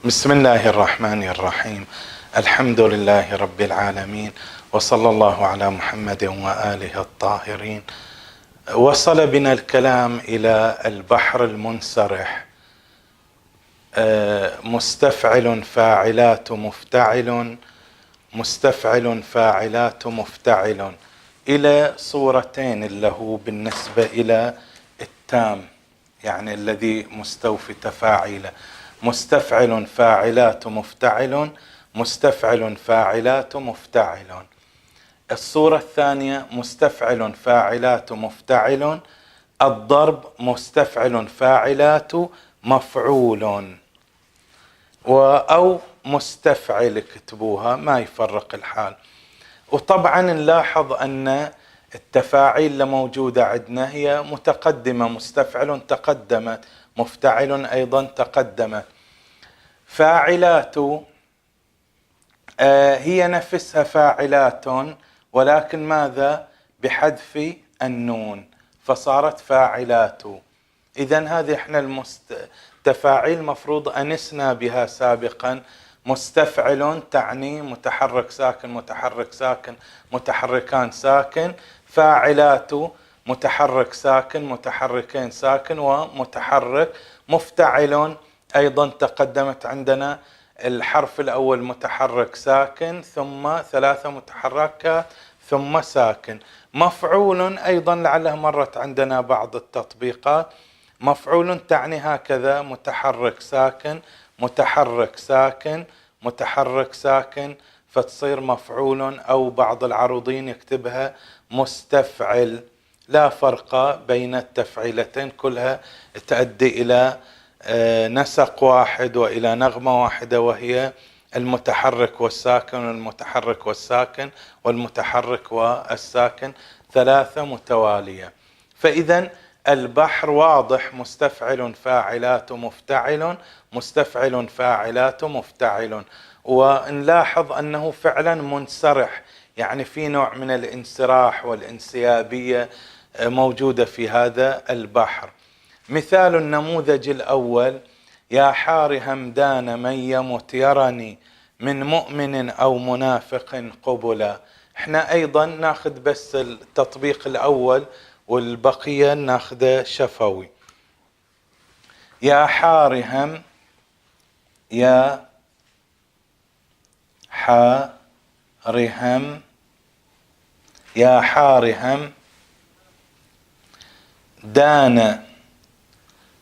بسم الله الرحمن الرحيم. الحمد لله رب العالمين، وصلى الله على محمد وآله الطاهرين. وصل بنا الكلام إلى البحر المنسرح، مستفعل فاعلات مفتعل، مستفعل فاعلات مفتعل، إلى صورتين له بالنسبة إلى التام، يعني الذي مستوفي تفاعيله: مستفعل فاعلات مفتعل، مستفعل فاعلات مفتعل. الصورة الثانية مستفعل فاعلات مفتعل، الضرب مستفعل فاعلات مفعول، أو مستفعل اكتبوها ما يفرق الحال. وطبعا نلاحظ أن التفاعيل اللي موجودة عندنا هي متقدمة، مستفعل تقدمت، مفتعل أيضا تقدمت. فاعلات هي نفسها فاعلات، ولكن ماذا؟ بحذف النون فصارت فاعلات. إذن هذه احنا التفاعيل مفروض أنسنا بها سابقا. مستفعل تعني متحرك ساكن متحرك ساكن متحركان ساكن، فاعلات متحرك ساكن متحركين ساكن ومتحرك. مفتعل أيضا تقدمت عندنا الحرف الأول متحرك ساكن ثم ثلاثة متحركات ثم ساكن. مفعول أيضا لعله مرت عندنا بعض التطبيقات. مفعول تعني هكذا: متحرك ساكن متحرك ساكن متحرك ساكن، فتصير مفعول، أو بعض العروضين يكتبها مستفعل. لا فرق بين التفعيلتين، كلها تؤدي إلى نسق واحد وإلى نغمة واحدة، وهي المتحرك والساكن والمتحرك والساكن والمتحرك والساكن، ثلاثة متوالية. فإذا البحر واضح: مستفعل فاعلات مفتعل، مستفعل فاعلات مفتعل. ونلاحظ أنه فعلا منسرح، يعني في نوع من الانسراح والانسيابية موجودة في هذا البحر. مثال النموذج الأول: يا حار همدان من يمت يرني من مؤمن أو منافق قبلا. احنا أيضا ناخذ بس التطبيق الأول والبقية ناخذه شفوي. يا حار هم، يا حار هم، يا حار هم دان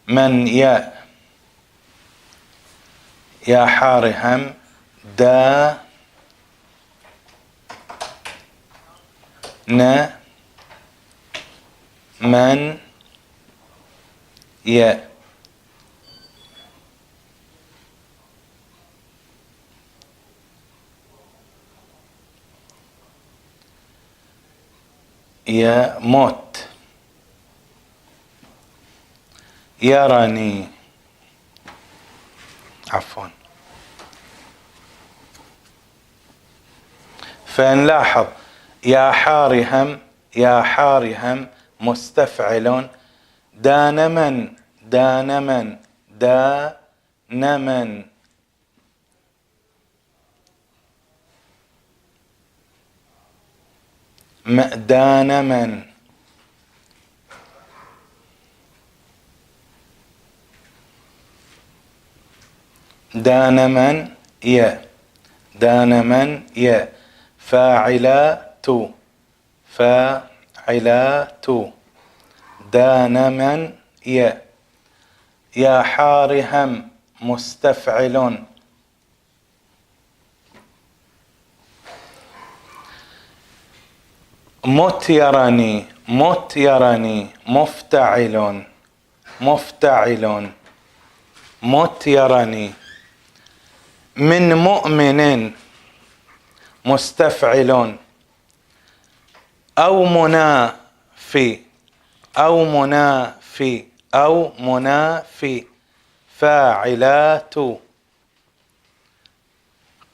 من يا حار هم دا ن من يا موت يرني، عفوا. فنلاحظ يا حار هم، يا حار هم مستفعل، دان من دان من دا نمن، دان من. دان من يا، دان من يا. فاعلات فاعلات دان من يا. يا حار هم مستفعل، مت يرني مت يرني مفتعل مفتعل مت يرني. من مؤمن مستفعل، أو منافي أو منافي أو منافي. فاعلات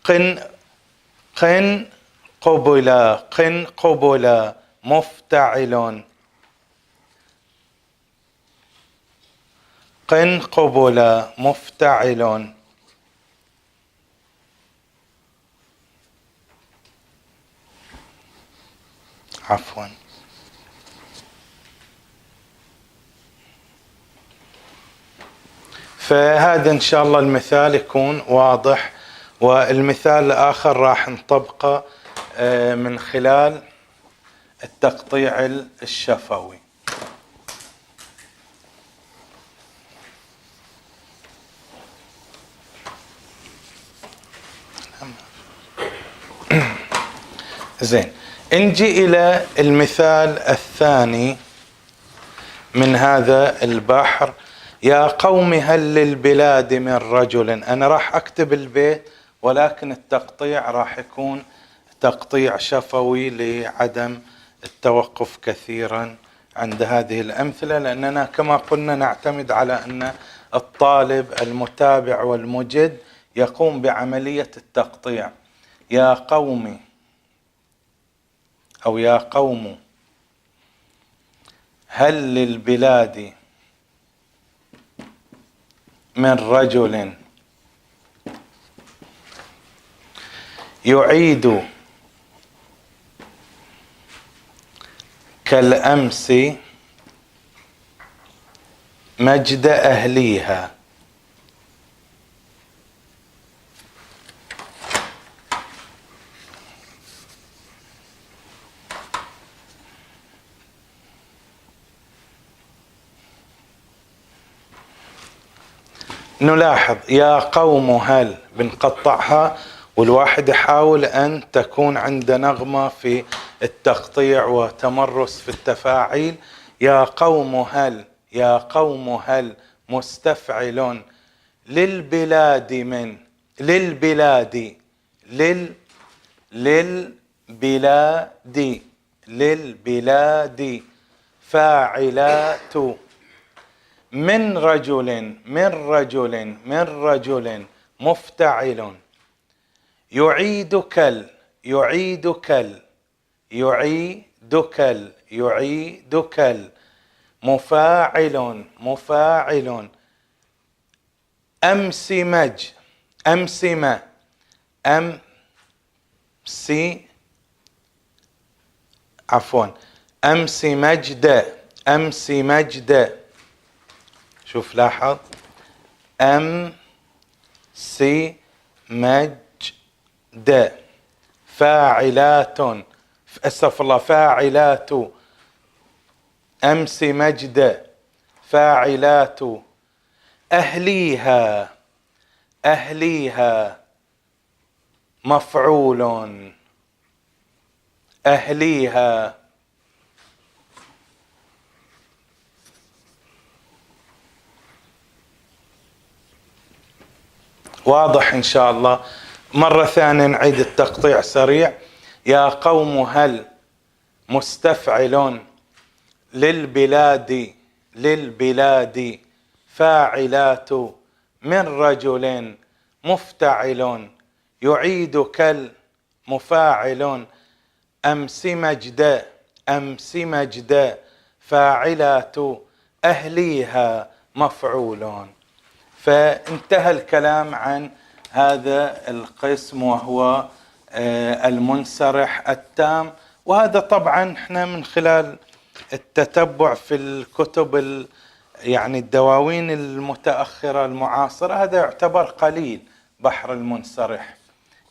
قن قن قبلا قن قبلا مفتعل، قن قبلا مفتعل. عفوا. فهذا إن شاء الله المثال يكون واضح، والمثال الآخر راح نطبقه من خلال التقطيع الشفوي. زين، نجي إلى المثال الثاني من هذا البحر. يا قوم هل للبلاد من رجل. أنا راح أكتب البيت ولكن التقطيع راح يكون تقطيع شفوي لعدم التوقف كثيرا عند هذه الأمثلة، لأننا كما قلنا نعتمد على أن الطالب المتابع والمجد يقوم بعملية التقطيع. يا قوم أو يا قوم هل للبلاد من رجل يعيد كالأمس مجد أهليها. نلاحظ يا قوم هل بنقطعها، والواحد يحاول أن تكون عنده نغمة في التقطيع وتمرس في التفاعيل. يا قوم هل، يا قوم هل مستفعل للبلاد من، للبلاد، للبلاد، للبلاد فاعلات من رجل، من رجل، من رجل مفتعل يعيد كل، يعيد كل، يعيد كل، يعيد كل مفاعل، مفاعل أمس مج، أمس ما، أمس عفوا أمس مجد، أمس مجد. شوف لاحظ أمس مجد فاعلات، استغفر الله، فاعلات أمس مجد فاعلات أهليها، أهليها مفعول، أهليها. واضح إن شاء الله. مرة ثانية نعيد التقطيع سريع. يا قوم هل مستفعل للبلاد، للبلاد فاعلات من رجل مفتعل يعيد كل مفاعل أمس مجد، أمس مجد فاعلات أهليها مفعولون. فانتهى الكلام عن هذا القسم وهو المنسرح التام. وهذا طبعا احنا من خلال التتبع في الكتب يعني الدواوين المتأخرة المعاصرة هذا يعتبر قليل، بحر المنسرح،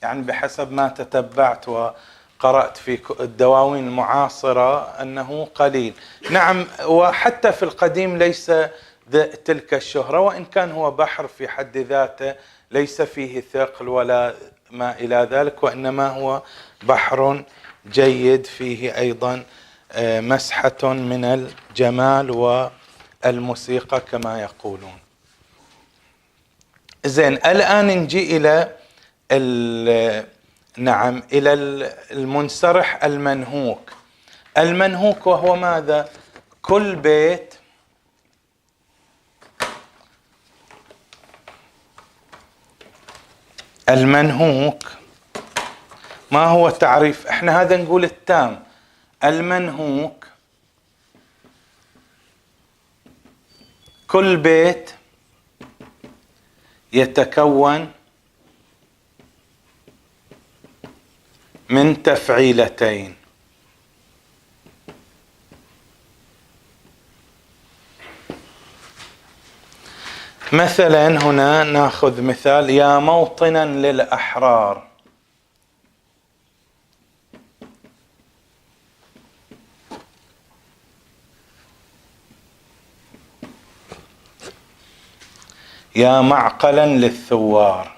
يعني بحسب ما تتبعت وقرأت في الدواوين المعاصرة أنه قليل. نعم، وحتى في القديم ليس تلك الشهرة، وإن كان هو بحر في حد ذاته ليس فيه ثقل ولا ما إلى ذلك، وإنما هو بحر جيد فيه أيضا مسحة من الجمال والموسيقى كما يقولون. زين، الآن نجي إلى نعم إلى المنسرح المنهوك. المنهوك وهو ماذا؟ كل بيت المنهوك. ما هو تعريف؟ احنا هذا نقول التام. المنهوك كل بيت يتكون من تفعيلتين. مثلا هنا ناخذ مثال: يا موطنا للأحرار. يا معقلا للثوار.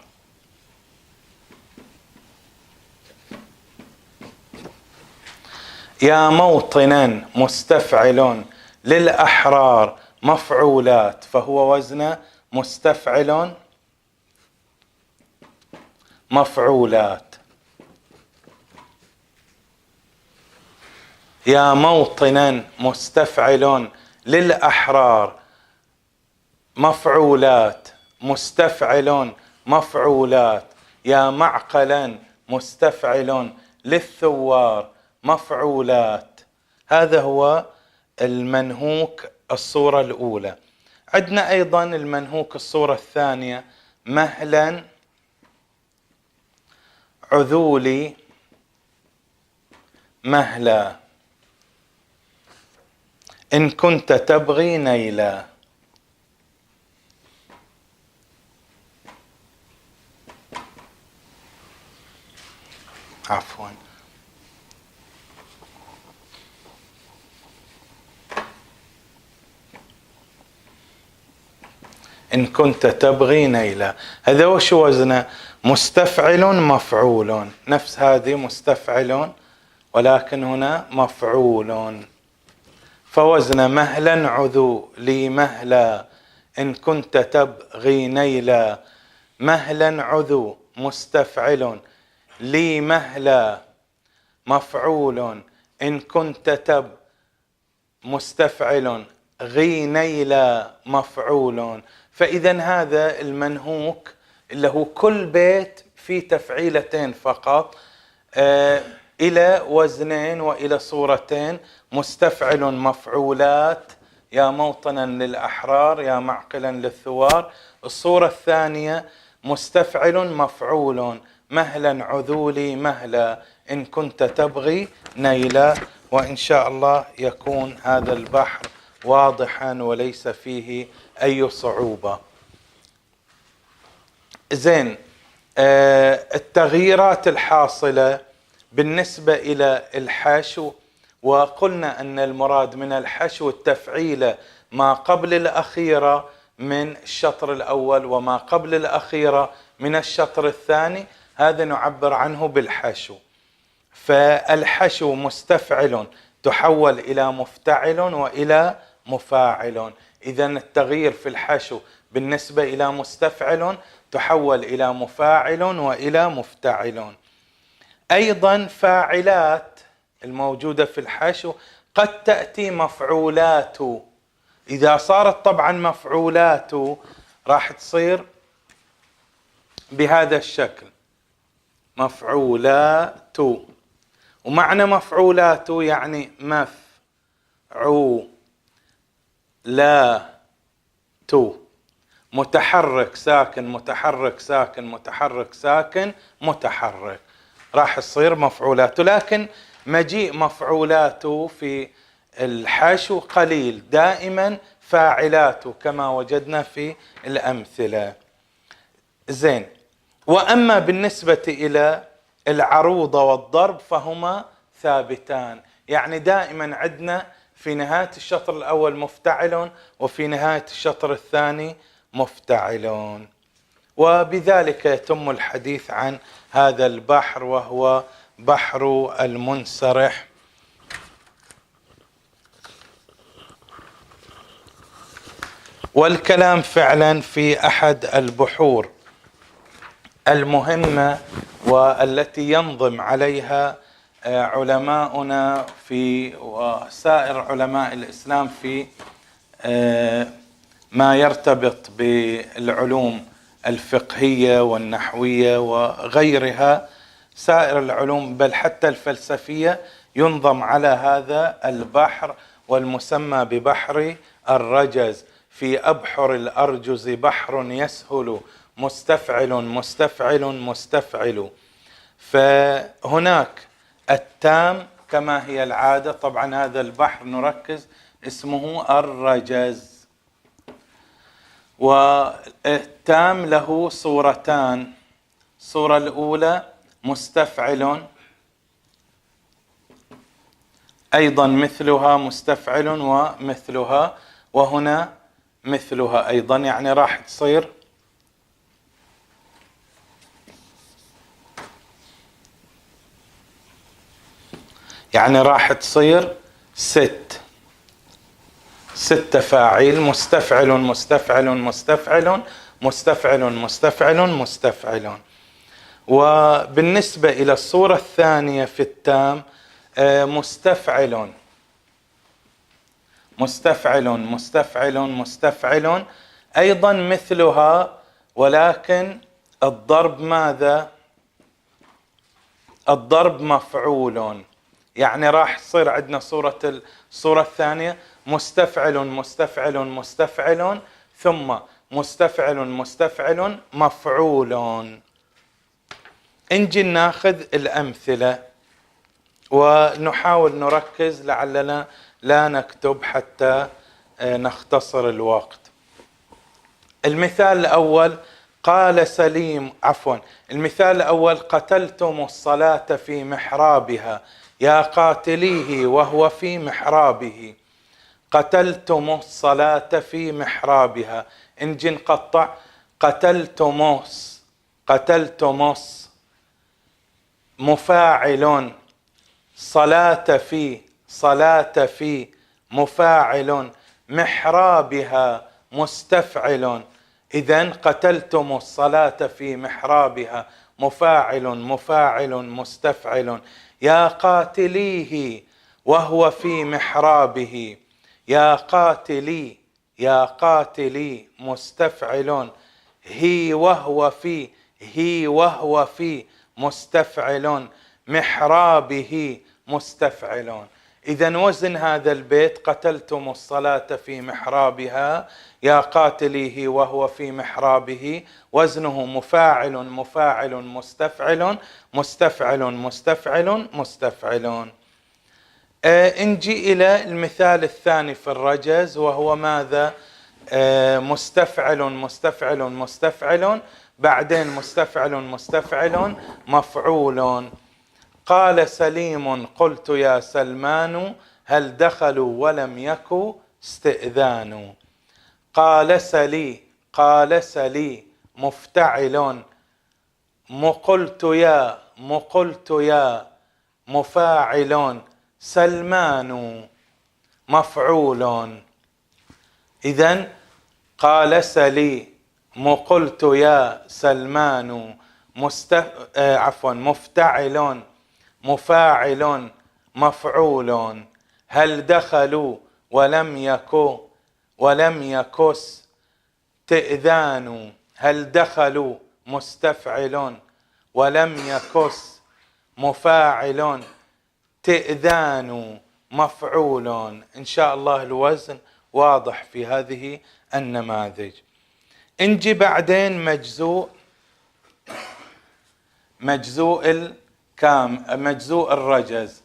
يا موطنا مستفعل للأحرار مفعولات، فهو وزن مستفعل مفعولات. يا موطنا مستفعل للأحرار مفعولات مستفعل مفعولات. يا معقلا مستفعل للثوار مفعولات. هذا هو المنهوك الصورة الأولى. عندنا أيضا المنهوك الصورة الثانية: مهلا عذولي مهلا إن كنت تبغي نيلا. عفوا، إن كنت تبغي نيلا. هذا وش وزنه؟ مستفعل مفعول، نفس هذه مستفعل ولكن هنا مفعول. فوزن مهلا عذو لي مهلا إن كنت تبغي نيلا. مهلا عذو مستفعل لي مهلا مفعول إن كنت تب مستفعل غي نيلا مفعول. فإذا هذا المنهوك اللي هو كل بيت فيه تفعيلتين فقط إلى وزنين وإلى صورتين: مستفعل مفعولات يا موطنا للأحرار يا معقلا للثوار. الصورة الثانية مستفعل مفعول مهلا عذولي مهلا إن كنت تبغي نيلا. وإن شاء الله يكون هذا البحر واضحا وليس فيه أي صعوبة. زين، التغييرات الحاصلة بالنسبة إلى الحشو، وقلنا أن المراد من الحشو التفعيلة ما قبل الأخيرة من الشطر الأول وما قبل الأخيرة من الشطر الثاني، هذا نعبر عنه بالحشو. فالحشو مستفعل تحول إلى مفتعل وإلى مفاعل. إذن التغيير في الحشو بالنسبة إلى مستفعل تحول إلى مفاعل وإلى مفتعل. أيضا فاعلات الموجودة في الحشو قد تأتي مفعولات. إذا صارت طبعا مفعولات راح تصير بهذا الشكل: مفعولات. ومعنى مفعولات يعني متحرك ساكن متحرك ساكن متحرك ساكن متحرك، راح تصير مفعولات. لكن مجيء مفعولات في الحشو قليل، دائما فاعلات كما وجدنا في الأمثلة. زين، وأما بالنسبة إلى العروض والضرب فهما ثابتان، يعني دائما عندنا في نهاية الشطر الأول مفتعل وفي نهاية الشطر الثاني مفتعلون. وبذلك يتم الحديث عن هذا البحر وهو بحر المنسرح. والكلام فعلا في أحد البحور المهمة والتي ينظم عليها علماؤنا في وسائر علماء الإسلام في ما يرتبط بالعلوم الفقهية والنحوية وغيرها، سائر العلوم بل حتى الفلسفية ينظم على هذا البحر، والمسمى ببحر الرجز. في أبحر الأرجز بحر يسهل مستفعل مستفعل مستفعل. فهناك التام كما هي العادة، طبعا هذا البحر نركز اسمه الرجز. والتام له صورتان. الصورة الأولى مستفعل، أيضا مثلها مستفعل ومثلها، وهنا مثلها أيضا، يعني راح تصير ست تفاعيل: مستفعل مستفعل مستفعل مستفعل مستفعل مستفعل. وبالنسبة إلى الصورة الثانية في التام مستفعل مستفعل مستفعل مستفعل، أيضا مثلها، ولكن الضرب ماذا؟ الضرب مفعول. يعني راح يصير عندنا الصورة الثانية مستفعل مستفعل مستفعل ثم مستفعل مستفعل مفعول. نجي ناخذ الأمثلة ونحاول نركز لعلنا لا نكتب حتى نختصر الوقت. المثال الأول المثال الأول: قتلتم الصلاة في محرابها يا قاتليه وهو في محرابه. قتلتم الصلاة في محرابها. نجي نقطع: قتلتموس مفاعل، صلاة في مفاعل، محرابها مستفعل. إذن قتلتم الصلاة في محرابها مفاعل مفاعل مستفعل. يا قاتليه وهو في محرابه. يا قاتلي مستفعل. هي وهو في مستفعل، محرابه مستفعل. إذن وزن هذا البيت: قتلتم الصلاة في محرابها يا قاتليه وهو في محرابه، وزنه مفاعل مفاعل مستفعل مستفعل مستفعل مستفعل. نجي إلى المثال الثاني في الرجز، وهو ماذا؟ مستفعل مستفعل مستفعل، بعدين مستفعل مستفعل مفعول. قال سليم: قلت يا سلمان هل دخلوا ولم يكن استئذان. قال سلي مفتعل، مقلت يا مفاعل، سلمان مفعول. إذن قال سلي مقلت يا سلمان مفتعل مفاعل مفعول. هل دخلوا ولم يكس تئذان. هل دخلوا مستفعل ولم يكس مفاعل، تئذان مفعول. إن شاء الله الوزن واضح في هذه النماذج. نجي بعدين مجزوء الرجز.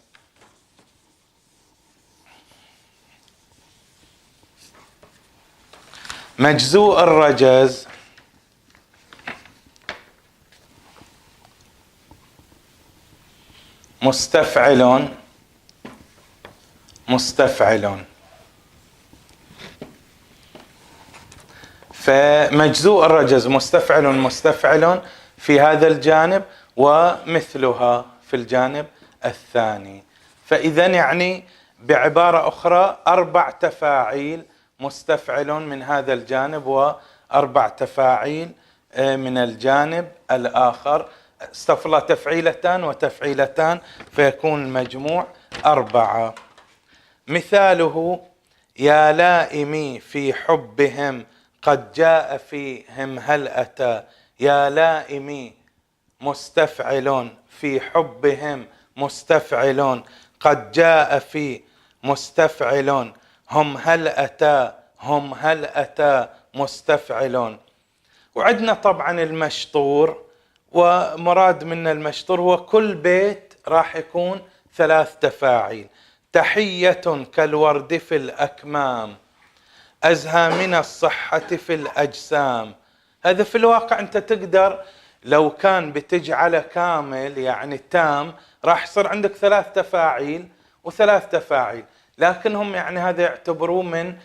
مجزوء الرجز مستفعل فمجزوء الرجز مستفعل في هذا الجانب، ومثلها في الجانب الثاني. فإذا يعني بعبارة أخرى 4 تفاعيل مستفعل من هذا الجانب و4 تفاعيل من الجانب الآخر. استغفر الله، تفعيلتان وتفعيلتان، فيكون المجموع 4. مثاله: يا لائمي في حبهم قد جاء فيهم هل أتى. يا لائمي مستفعل في حبهم مستفعل، قد جاء في مستفعل، هم هل أتى مستفعل. وعندنا طبعا المشطور، ومراد من المشطور هو كل بيت راح يكون 3 تفاعيل. تحية كالورد في الأكمام، أزهى من الصحة في الأجسام. هذا في الواقع أنت تقدر لو كان بتجعله كامل يعني تام راح يصير عندك 3 تفاعيل و3 تفاعيل، لكنهم يعني هذا يعتبروه من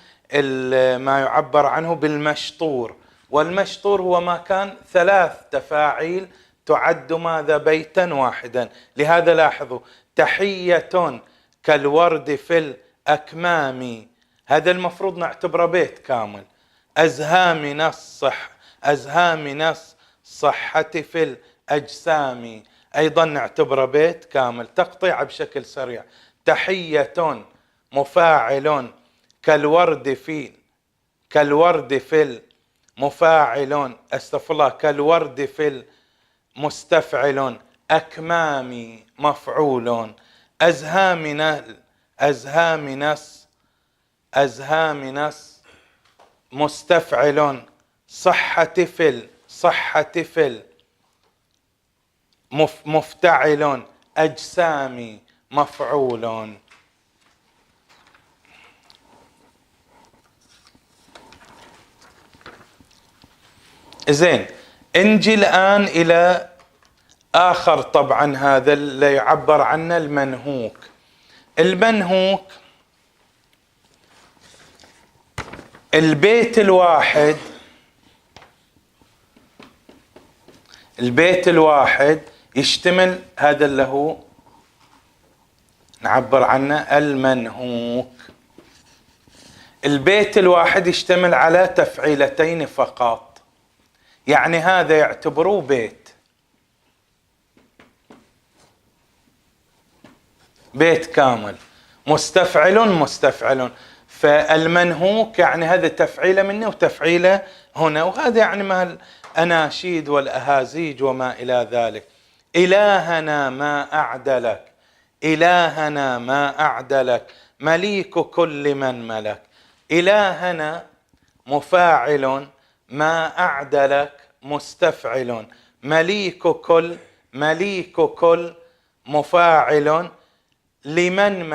ما يعبر عنه بالمشطور، والمشطور هو ما كان 3 تفاعيل تعد ماذا بيتا واحدا. لهذا لاحظوا تحية كالورد في الأكمام، هذا المفروض نعتبره بيت كامل. أزهى من الصحة في الأجسام أيضا نعتبره بيت كامل. تقطيع بشكل سريع. تحية مفاعل كالورد في المفاعل استغفر الله كالورد في المستفعل أكمام مفعول. أزهى من مستفعل صحة في مفتعل أجسام مفعول. زين، نجي الآن إلى آخر، طبعا هذا اللي يعبر عنه المنهوك. المنهوك البيت الواحد يشتمل، هذا اللي هو نعبر عنه المنهوك. البيت الواحد يشتمل على تفعيلتين فقط، يعني هذا يعتبروه بيت كامل مستفعل. فالمنهوك يعني هذا تفعيله منه وتفعيله هنا، وهذا يعني مع الأناشيد والأهازيج وما إلى ذلك. إلهنا ما أعدلك مليك كل من ملك. إلهنا مفاعل، ما أعدلك مستفعل، مليك كل مفاعل، لمن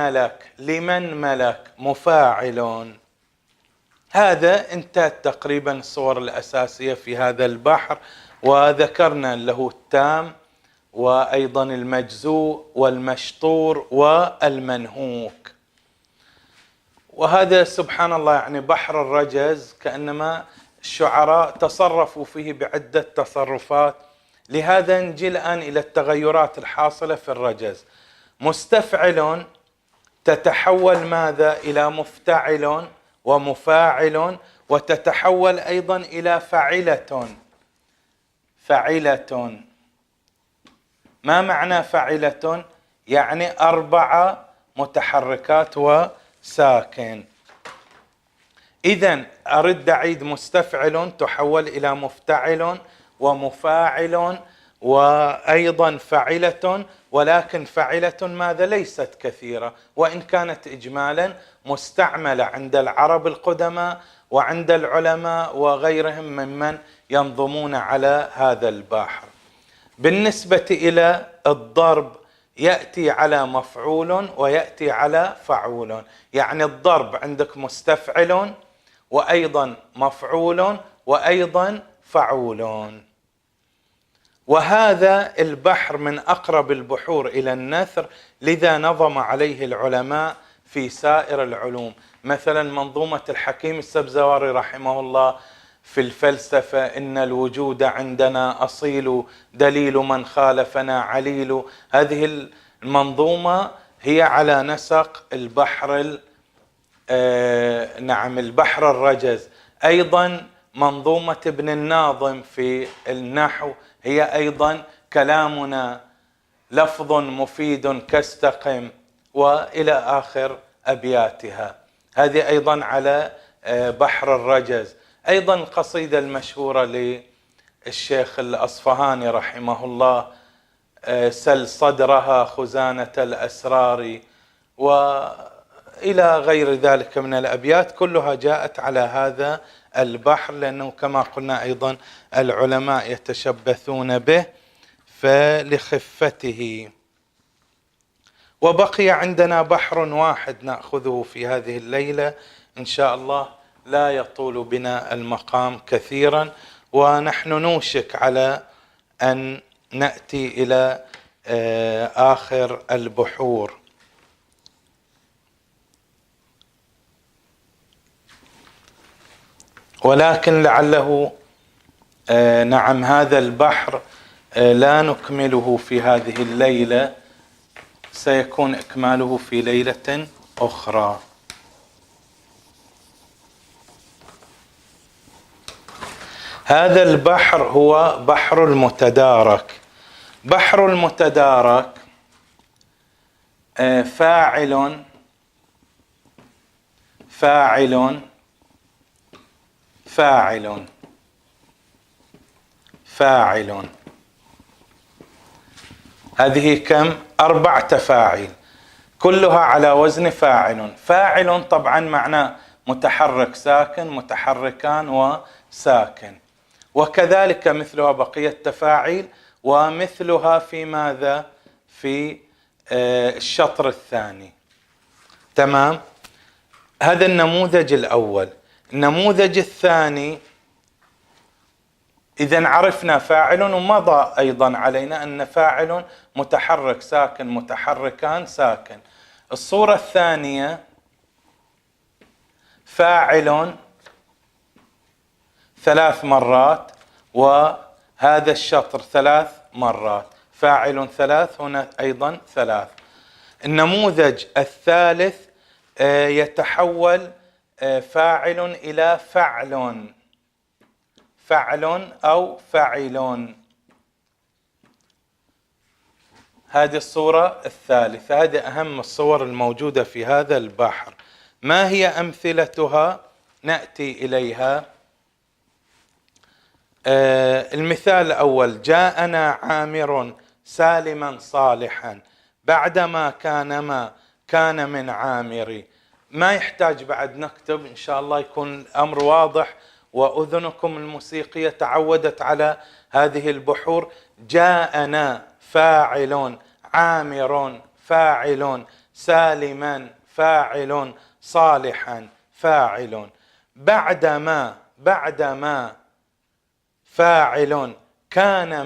ملك مفاعل. هذا انتهت تقريبا الصور الأساسية في هذا البحر، وذكرنا له التام وأيضا المجزوء والمشطور والمنهوك. وهذا سبحان الله يعني بحر الرجز كأنما الشعراء تصرفوا فيه بعدة تصرفات. لهذا نجي الآن إلى التغيرات الحاصلة في الرجز. مستفعل تتحول ماذا إلى مفتعل ومفاعل، وتتحول أيضا إلى فعلة. ما معنى فعلة؟ يعني 4 متحركات وساكن. إذن أرد أعيد، مستفعل تحول إلى مفتعل ومفاعل وأيضا فعلة، ولكن فعلة ماذا ليست كثيرة، وإن كانت إجمالا مستعملة عند العرب القدماء وعند العلماء وغيرهم ممن ينظمون على هذا البحر. بالنسبة إلى الضرب يأتي على مفعول ويأتي على فعول، يعني الضرب عندك مستفعل وأيضا مفعول وأيضا فعول. وهذا البحر من أقرب البحور إلى النثر، لذا نظم عليه العلماء في سائر العلوم. مثلا منظومة الحكيم السبزواري رحمه الله في الفلسفة: إن الوجود عندنا أصيل، دليل من خالفنا عليل. هذه المنظومة هي على نسق البحر البحر الرجز. أيضا منظومة ابن الناظم في النحو هي أيضا كلامنا لفظ مفيد كاستقم، وإلى آخر أبياتها. هذه أيضا على بحر الرجز. أيضا القصيدة المشهورة للشيخ الأصفهاني رحمه الله: سل صدرها خزانة الأسرار، وإلى غير ذلك من الأبيات، كلها جاءت على هذا البحر، لأنه كما قلنا أيضا العلماء يتشبثون به فلخفته. وبقي عندنا بحر واحد نأخذه في هذه الليلة إن شاء الله، لا يطول بنا المقام كثيرا، ونحن نوشك على أن نأتي إلى آخر البحور. ولكن لعله نعم هذا البحر لا نكمله في هذه الليلة، سيكون إكماله في ليلة أخرى. هذا البحر هو بحر المتدارك. بحر المتدارك فاعل فاعل فاعل فاعل. هذه كم؟ 4 تفاعيل كلها على وزن فاعل. فاعل طبعا معناه متحرك ساكن، متحركان وساكن، وكذلك مثلها بقية تفاعيل، ومثلها في ماذا؟ في الشطر الثاني. تمام؟ هذا النموذج الأول. النموذج الثاني، إذن عرفنا فاعل، ومضى أيضا علينا أن فاعل متحرك ساكن متحركان ساكن. الصورة الثانية فاعل 3 مرات، وهذا الشطر 3 مرات، فاعل 3 هنا أيضا 3. النموذج الثالث يتحول فاعل إلى فعل، فعل أو فعل. هذه الصورة الثالثة. هذه أهم الصور الموجودة في هذا البحر. ما هي أمثلتها؟ نأتي إليها. المثال الأول: جاءنا عامر سالما صالحا بعدما كان من عامري. ما يحتاج بعد نكتب، إن شاء الله يكون الأمر واضح، وأذنكم الموسيقية تعودت على هذه البحور. جاءنا فاعل، عامر فاعل، سالما فاعل، صالحا فاعل. بعدما فاعل، كان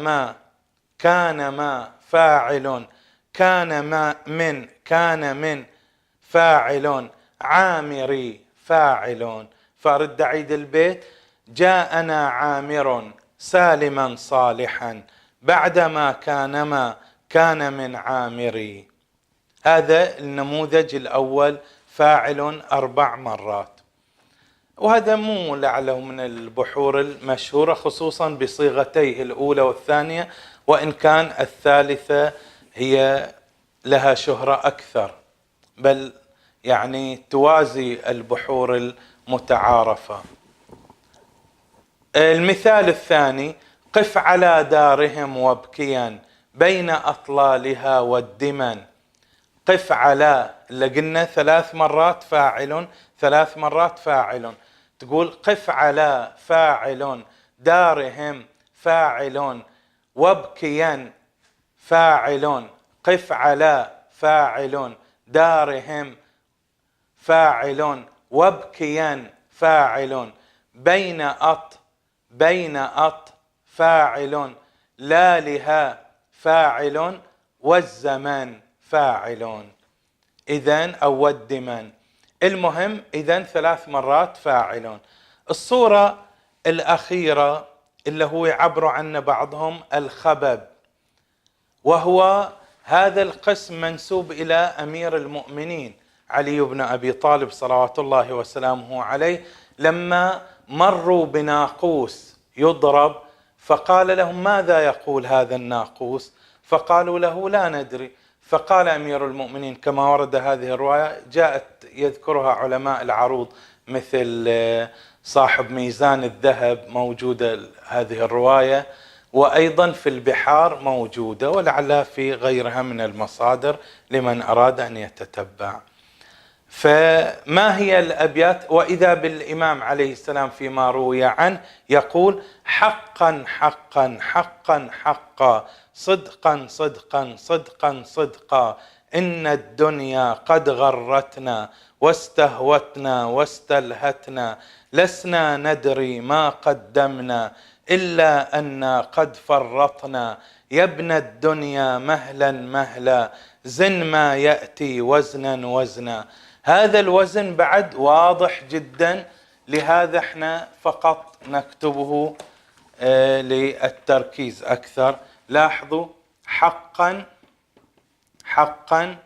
ما فاعل، كان من فاعل، عامري فاعل. فأرد أعيد البيت: جاءنا عامر سالما صالحا بعدما كان من عامري. هذا النموذج الأول، فاعل 4 مرات. وهذا مو لعله من البحور المشهورة، خصوصا بصيغتيه الأولى والثانية، وإن كان الثالثة هي لها شهرة أكثر، بل يعني توازي البحور المتعارفة. المثال الثاني: قف على دارهم وابكيا بين أطلالها والدمن. قف على، اللي قلنا 3 مرات فاعل 3 مرات فاعل، تقول قف على فاعل، دارهم فاعل، وابكيا فاعل. قف على فاعل، دارهم فاعل، وابكيا فاعل. بين أط فاعل، لالها فاعل، والزمان فاعل. إذن أو والدمن. المهم إذن 3 مرات فاعل. الصورة الأخيرة اللي هو يعبر عنه بعضهم الخبب، وهو هذا القسم منسوب إلى أمير المؤمنين علي بن أبي طالب صلوات الله وسلامه عليه، لما مروا بناقوس يضرب، فقال لهم: ماذا يقول هذا الناقوس؟ فقالوا له: لا ندري. فقال أمير المؤمنين كما ورد هذه الرواية، جاءت يذكرها علماء العروض مثل صاحب ميزان الذهب، موجودة هذه الرواية، وأيضا في البحار موجودة، ولعلها في غيرها من المصادر لمن أراد أن يتتبع. فما هي الأبيات؟ وإذا بالإمام عليه السلام فيما روي عنه يقول: حقا حقا حقا حقا، صدقا صدقا صدقا صدقا، إن الدنيا قد غرتنا واستهوتنا واستلهتنا، لسنا ندري ما قدمنا إلا أنا قد فرطنا. يا ابن الدنيا مهلا مهلا، زن ما يأتي وزنا وزنا. هذا الوزن بعد واضح جدا، لهذا احنا فقط نكتبه للتركيز أكثر. لاحظوا حقا حقا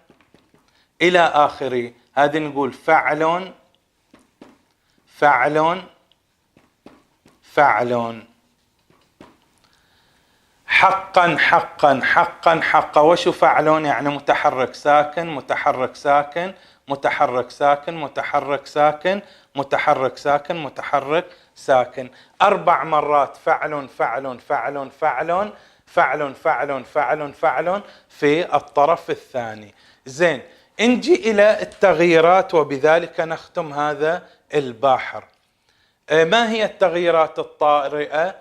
إلى آخره. هذه نقول فعل فعل فعل. حقا حقا حقا حقا. وشو فعل؟ يعني متحرك ساكن متحرك ساكن متحرك ساكن متحرك ساكن متحرك ساكن متحرك ساكن. 4 مرات فعل فعل فعل فعل فعل فعل فعل فعل في الطرف الثاني. زين، نجي إلى التغييرات وبذلك نختم هذا البحر. ما هي التغييرات الطارئة؟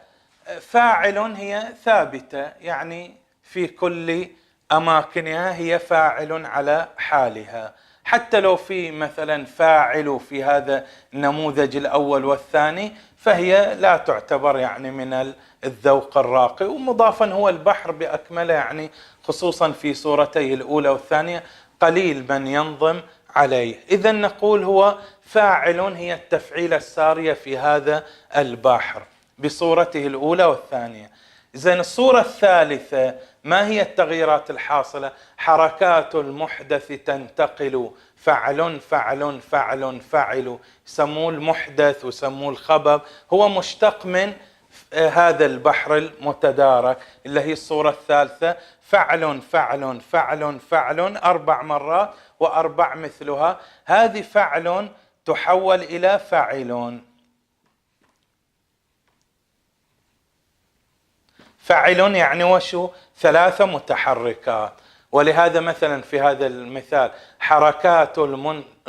فاعل هي ثابتة، يعني في كل أماكنها هي فاعل على حالها، حتى لو في مثلا فاعل في هذا النموذج الأول والثاني فهي لا تعتبر يعني من الذوق الراقي. ومضافا هو البحر بأكمله، يعني خصوصا في صورتيه الأولى والثانية قليل من ينظم عليه. إذا نقول هو فاعل، هي التفعيلة السارية في هذا البحر بصورته الأولى والثانية. إذن الصورة الثالثة ما هي التغييرات الحاصلة؟ حركات المحدث تنتقل، فعل فعل فعل فعل. يسموه المحدث ويسموه الخبر، هو مشتق من هذا البحر المتدارك اللي هي الصورة الثالثة. فعل فعل فعل فعل 4 مرات و4 مثلها. هذه فعل تحول إلى فاعل. فاعل يعني وشو؟ 3 متحركات. ولهذا مثلا في هذا المثال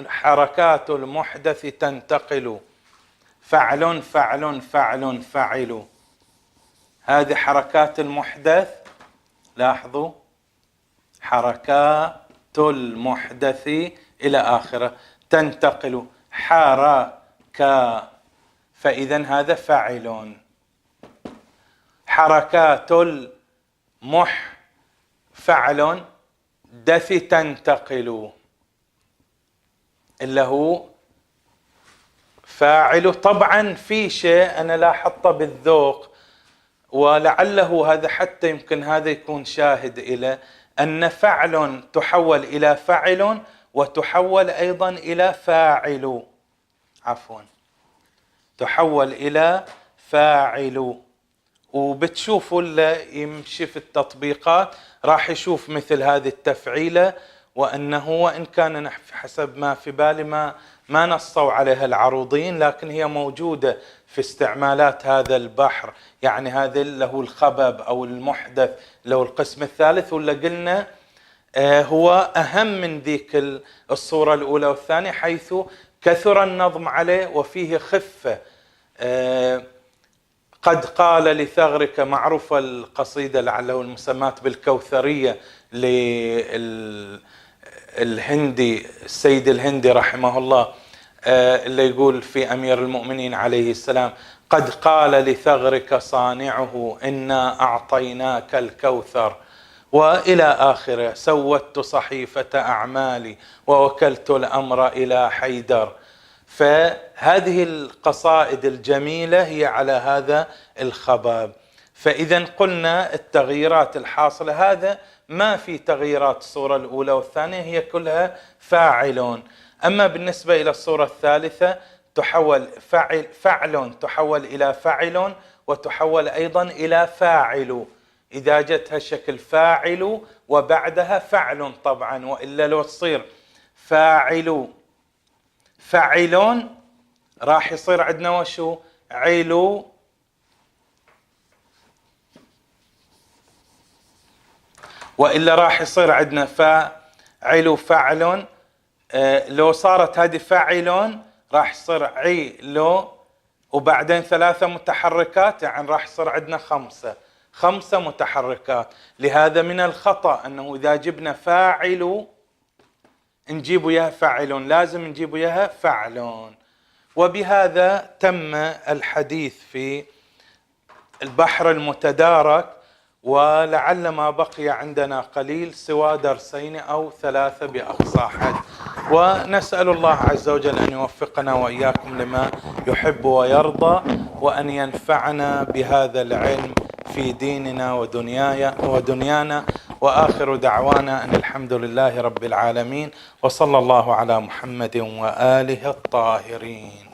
حركات المحدث تنتقل، فعل فعل فعل فعل. هذه حركات المحدث، لاحظوا حركات المحدث إلى آخره تنتقل حركة، فإذا هذا فاعل. حركات فعل دث تنتقل اللي هو فاعل. طبعا في شيء أنا لاحظته بالذوق، ولعله هذا حتى يمكن هذا يكون شاهد إلى أن فعل تحول إلى فعل وتحول أيضا إلى فاعل، عفوا تحول إلى فاعل. وبتشوفوا اللي يمشي في التطبيقات راح يشوف مثل هذه التفعيلة، وأنه وإن كان حسب ما في بالي ما نصوا عليها العروضين، لكن هي موجودة في استعمالات هذا البحر. يعني هذا اللي هو الخبب أو المحدث اللي هو القسم الثالث، واللي قلنا هو أهم من ذيك الصورة الأولى والثانية، حيث كثر النظم عليه وفيه خفة. قد قال لثغرك، معروفة القصيدة لعله المسماة بالكوثرية للهندي السيد الهندي رحمه الله، اللي يقول في أمير المؤمنين عليه السلام: قد قال لثغرك صانعه إنا أعطيناك الكوثر، وإلى آخره. سودت صحيفة أعمالي ووكلت الأمر إلى حيدر. فهذه القصائد الجميلة هي على هذا الخباب. فإذا قلنا التغييرات الحاصلة هذا ما في تغييرات الصورة الأولى والثانية، هي كلها فاعلون. أما بالنسبة إلى الصورة الثالثة تحول فعل تحول إلى فعل وتحول أيضا إلى فاعل إذا جتها شكل فاعل وبعدها فعل طبعا، وإلا لو تصير فاعلون راح يصير عندنا وشو؟ عيلو. وإلا راح يصير عندنا فاعل فعل. لو صارت هذه فاعلون راح يصير عيلو، وبعدين 3 متحركات، يعني راح يصير عندنا 5 متحركات. لهذا من الخطأ أنه إذا جبنا فاعل نجيب وياها فعل، لازم نجيب وياها فعل. وبهذا تم الحديث في البحر المتدارك، ولعل ما بقي عندنا قليل سوى درسين أو 3 بأقصى حد، ونسأل الله عز وجل أن يوفقنا وإياكم لما يحب ويرضى، وأن ينفعنا بهذا العلم في ديننا ودنيانا. وآخر دعوانا أن الحمد لله رب العالمين، وصلى الله على محمد وآله الطاهرين.